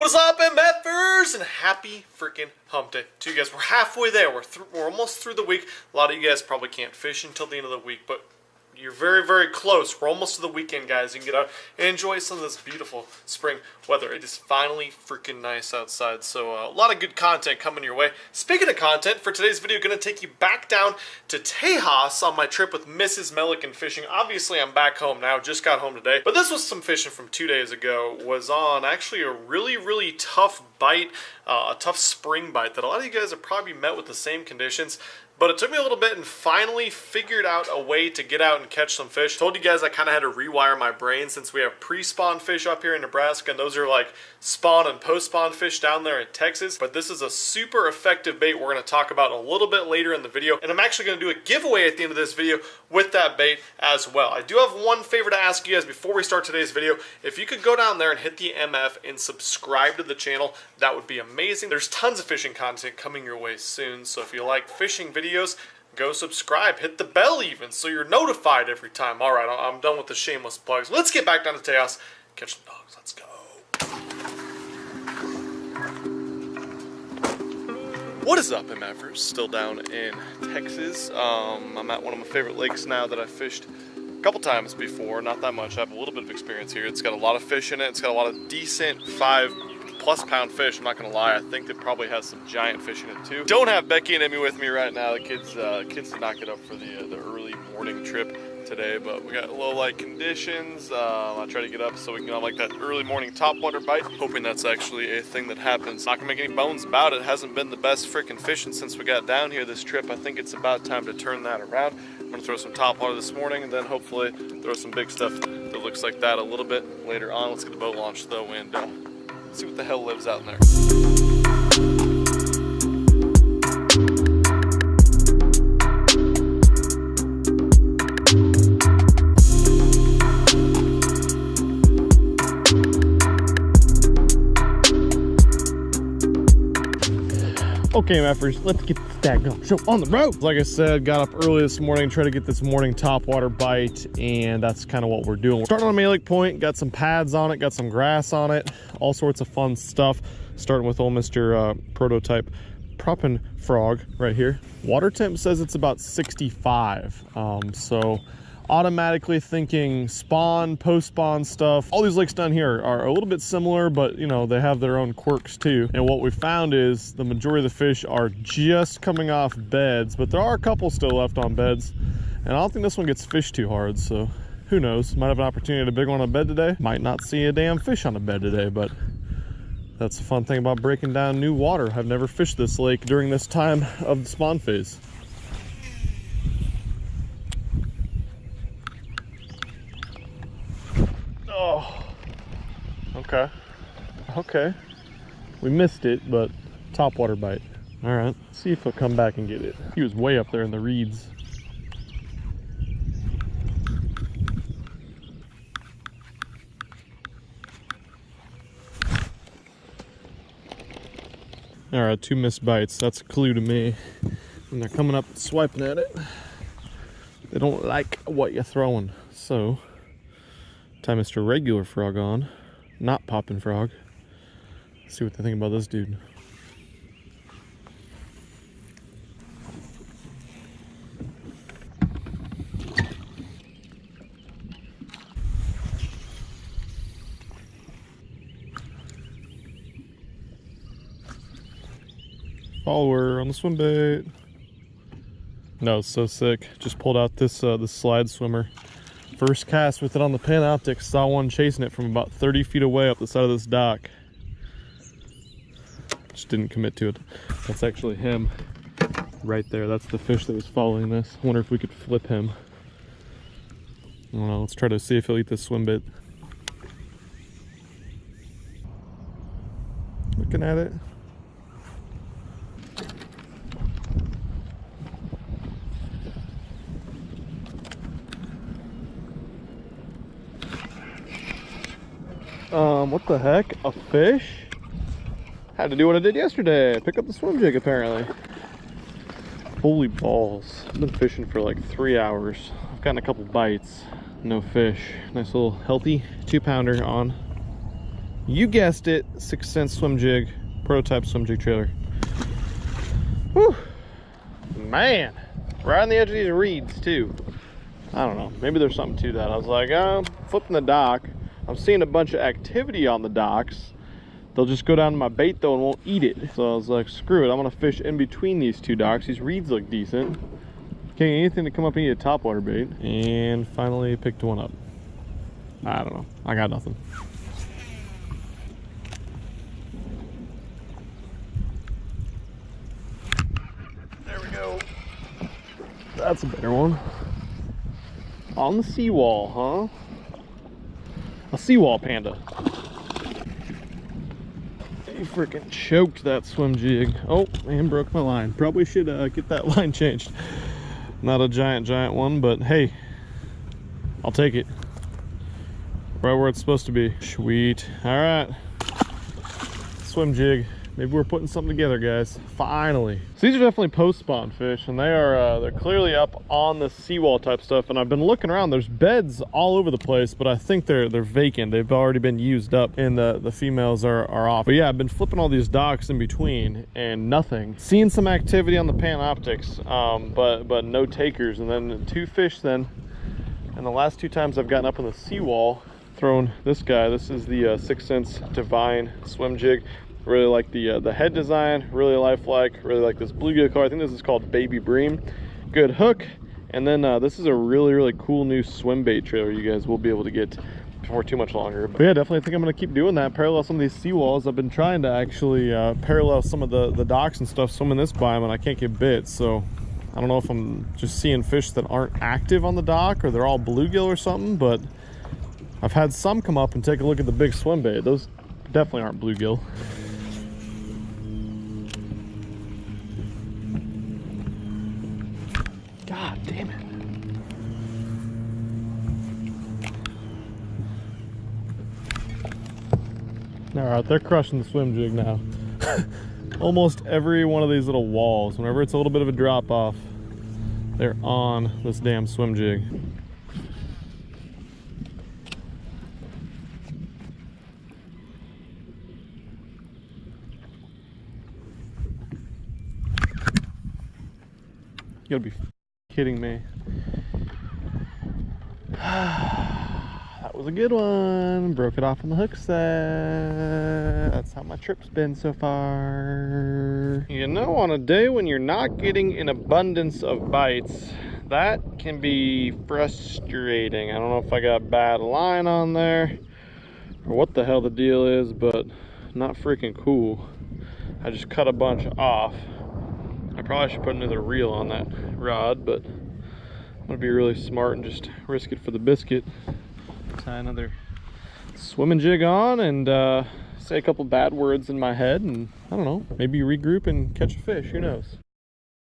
What's up, MFers, and happy freaking hump day to you guys. We're halfway there. We're almost through the week. A lot of you guys probably can't fish until the end of the week, but you're very, very close. We're almost to the weekend, guys. You can get out and enjoy some of this beautiful spring weather. It is finally freaking nice outside, so a lot of good content coming your way. Speaking of content, for today's video, going to take you back down to Tejas on my trip with Mrs. Milliken fishing. Obviously, I'm back home now. Just got home today, but this was some fishing from 2 days ago. Was on actually a really, really tough bite, a tough spring bite that a lot of you guys have probably met with the same conditions. But it took me a little bit and finally figured out a way to get out and catch some fish. Told you guys I kind of had to rewire my brain since we have pre-spawn fish up here in Nebraska, and those are like spawn and post-spawn fish down there in Texas. But this is a super effective bait we're going to talk about a little bit later in the video. And I'm actually going to do a giveaway at the end of this video with that bait as well. I do have one favor to ask you guys before we start today's video. If you could go down there and hit the MF and subscribe to the channel, that would be amazing. There's tons of fishing content coming your way soon, so if you like fishing videos, go subscribe, hit the bell even, so you're notified every time. Alright, I'm done with the shameless plugs. Let's get back down to Tejas, catch some dogs, let's go. What is up, MFers? Still down in Texas. I'm at one of my favorite lakes now that I've fished a couple times before, not that much. I have a little bit of experience here. It's got a lot of fish in it. It's got a lot of decent 5+ pound fish. I'm not gonna lie, I think it probably has some giant fish in it too. Don't have Becky and Emmy with me right now. The kids did not get up for the early morning trip today, but we got low light conditions. I try to get up so we can have like that early morning topwater bite. Hoping that's actually a thing that happens. Not gonna make any bones about it. Hasn't been the best freaking fishing since we got down here this trip. I think it's about time to turn that around. I'm gonna throw some topwater this morning and then hopefully throw some big stuff that looks like that a little bit later on. Let's get the boat launched though and see what the hell lives out in there. Okay, MFers, let's get the daggone show on the road. Like I said, got up early this morning, try to get this morning topwater bite, and that's kind of what we're doing. We're starting on a Milliken point, got some pads on it, got some grass on it, all sorts of fun stuff. Starting with old Mr. Prototype Proppin' Frog right here. Water temp says it's about 65, so automatically thinking spawn, post-spawn stuff. All these lakes down here are a little bit similar, but you know, they have their own quirks too. And what we found is the majority of the fish are just coming off beds, but there are a couple still left on beds. And I don't think this one gets fished too hard, so who knows? Might have an opportunity to big one on a bed today. Might not see a damn fish on a bed today, but that's the fun thing about breaking down new water. I've never fished this lake during this time of the spawn phase. Oh, okay. We missed it, but topwater bite. All right, see if he'll come back and get it. He was way up there in the reeds. All right, 2 missed bites. That's a clue to me. When they're coming up and swiping at it, they don't like what you're throwing. So tie Mr. Regular Frog on, not Poppin' Frog. Let's see what they think about this dude. Follower on the swim bait. No, it's so sick. Just pulled out this this slide swimmer. First cast with it on the Panoptic, saw one chasing it from about 30 feet away up the side of this dock. Just didn't commit to it. That's actually him right there. That's the fish that was following this. I wonder if we could flip him. I don't know, let's try to see if he'll eat this swim bait. Looking at it. What the heck? A fish? Had to do what I did yesterday. Pick up the swim jig, apparently. Holy balls. I've been fishing for like 3 hours. I've gotten a couple bites. No fish. Nice little healthy 2-pounder on You guessed it, 6th Sense swim jig, prototype swim jig trailer. Whew. Man, right on the edge of these reeds too. I don't know, maybe there's something to that. I was like, oh, flipping the dock. I'm seeing a bunch of activity on the docks. They'll just go down to my bait though and won't eat it. So I was like, screw it, I'm gonna fish in between these two docks. These reeds look decent. Can't get anything to come up and eat a topwater bait. And finally picked one up. I don't know, I got nothing. There we go. That's a better one. On the seawall, huh? A seawall panda. He freaking choked that swim jig. Oh, and broke my line. Probably should get that line changed. Not a giant one, but hey, I'll take it. Right where it's supposed to be. Sweet. All right. Swim jig. Maybe we're putting something together, guys. Finally. So these are definitely post-spawn fish, and they are they're clearly up on the seawall type stuff. And I've been looking around. There's beds all over the place, but I think they're vacant. They've already been used up, and the females are off. But yeah, I've been flipping all these docks in between, and nothing. Seeing some activity on the Panoptics, but no takers. And then 2 fish then. And the last 2 times I've gotten up on the seawall, thrown this guy. This is the 6th Sense Divine swim jig. Really like the head design, really lifelike, really like this bluegill color. I think this is called Baby Bream. Good hook. And then this is a really cool new swim bait trailer you guys will be able to get before too much longer. But yeah, definitely think I'm gonna keep doing that, parallel some of these seawalls. I've been trying to actually parallel some of the docks and stuff, swimming this biome, and I can't get bit. So I don't know if I'm just seeing fish that aren't active on the dock or they're all bluegill or something, but I've had some come up and take a look at the big swim bait. Those definitely aren't bluegill. God damn it. All right, they're crushing the swim jig now. Almost every one of these little walls, whenever it's a little bit of a drop off, they're on this damn swim jig. You gotta be kidding me. That was a good one. Broke it off on the hook set. That's how my trip's been so far. You know, on a day when you're not getting an abundance of bites, that can be frustrating. I don't know if I got bad line on there or what the hell the deal is, but not freaking cool. I just cut a bunch off. I probably should put another reel on that rod, but I'm gonna be really smart and just risk it for the biscuit. Tie another swimming jig on and say a couple bad words in my head, and I don't know, maybe regroup and catch a fish. Who knows?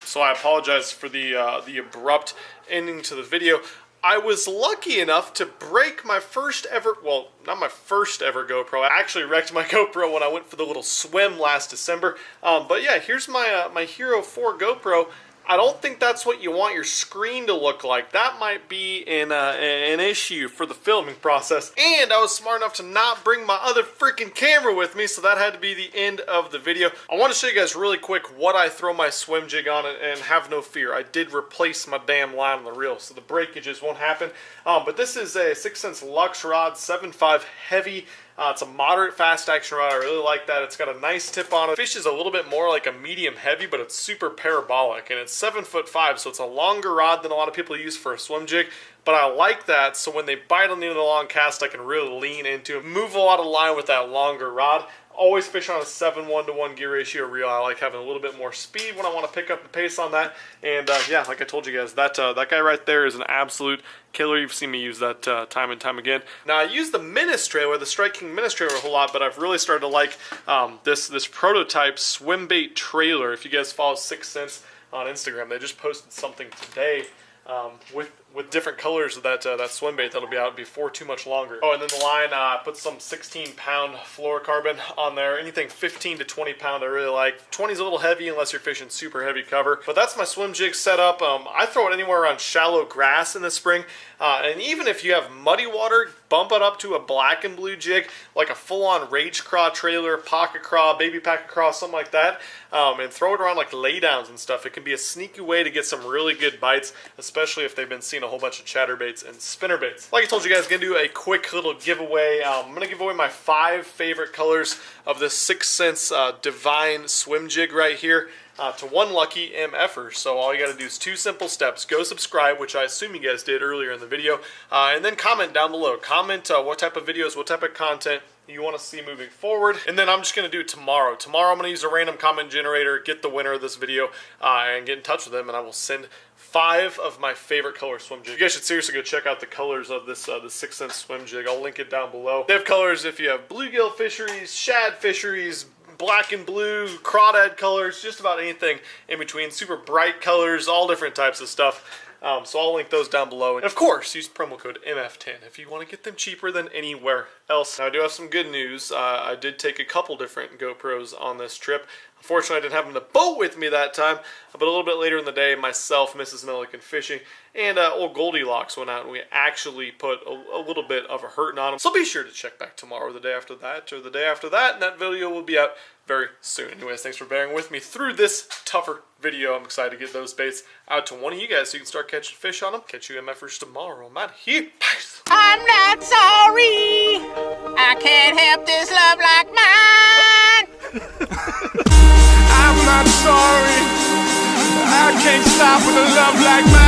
So I apologize for the abrupt ending to the video. I was lucky enough to break my first ever, well, not my first ever GoPro. I actually wrecked my GoPro when I went for the little swim last December. But yeah, here's my my Hero 4 GoPro. I don't think that's what you want your screen to look like. That might be an issue for the filming process. And I was smart enough to not bring my other freaking camera with me, so that had to be the end of the video. I want to show you guys really quick what I throw my swim jig on, and have no fear, I did replace my damn line on the reel, so the breakages won't happen. But this is a 6th Sense Lux rod, 7.5 heavy. It's a moderate fast action rod. I really like that. It's got a nice tip on it. Fish is a little bit more like a medium heavy, but it's super parabolic, and it's 7'5", so it's a longer rod than a lot of people use for a swim jig. But I like that, so when they bite on the end of the long cast, I can really lean into it, move a lot of line with that longer rod. Always fish on a 7:1 gear ratio reel. I like having a little bit more speed when I want to pick up the pace on that. And yeah, like I told you guys, that guy right there is an absolute killer. You've seen me use that time and time again. Now I use the Menace trailer, the Strike King Menace trailer, a whole lot, but I've really started to like this prototype swim bait trailer. If you guys follow 6th Sense on Instagram, they just posted something today with with different colors of that that swim bait that'll be out before too much longer. Oh, and then the line put some 16-pound fluorocarbon on there. Anything 15 to 20 pound I really like. 20 is a little heavy unless you're fishing super heavy cover. But that's my swim jig setup. I throw it anywhere around shallow grass in the spring. And even if you have muddy water, bump it up to a black and blue jig, like a full-on rage craw trailer, pocket craw, baby packet craw, something like that, and throw it around like laydowns and stuff. It can be a sneaky way to get some really good bites, especially if they've been seeing a whole bunch of chatterbaits and spinnerbaits. Like I told you guys, I'm going to do a quick little giveaway. I'm going to give away my 5 favorite colors of this 6th Sense Divine swim jig right here. To one lucky MFer. So all you got to do is 2 simple steps. Go subscribe, which I assume you guys did earlier in the video, and then comment down below. Comment what type of videos, what type of content you want to see moving forward. And then I'm just going to do it tomorrow. Tomorrow I'm going to use a random comment generator, get the winner of this video, and get in touch with them, and I will send 5 of my favorite color swim jigs. You guys should seriously go check out the colors of this the 6th Sense swim jig. I'll link it down below. They have colors if you have bluegill fisheries, shad fisheries, black and blue, crawdad colors, just about anything in between. Super bright colors, all different types of stuff. So I'll link those down below. And of course, use promo code MF10 if you want to get them cheaper than anywhere else. Now, I do have some good news. I did take a couple different GoPros on this trip. Unfortunately, I didn't have them in the boat with me that time, but a little bit later in the day, myself, Mrs. Milliken fishing, and old Goldilocks went out, and we actually put a little bit of a hurting on them. So be sure to check back tomorrow, the day after that, or the day after that, and that video will be out very soon. Anyways, thanks for bearing with me through this tougher video. I'm excited to get those baits out to one of you guys so you can start catching fish on them. Catch you MFers tomorrow. I'm out here. Peace. I'm not sorry. I can't help this love like mine. I'm not sorry. I can't stop with a love like mine.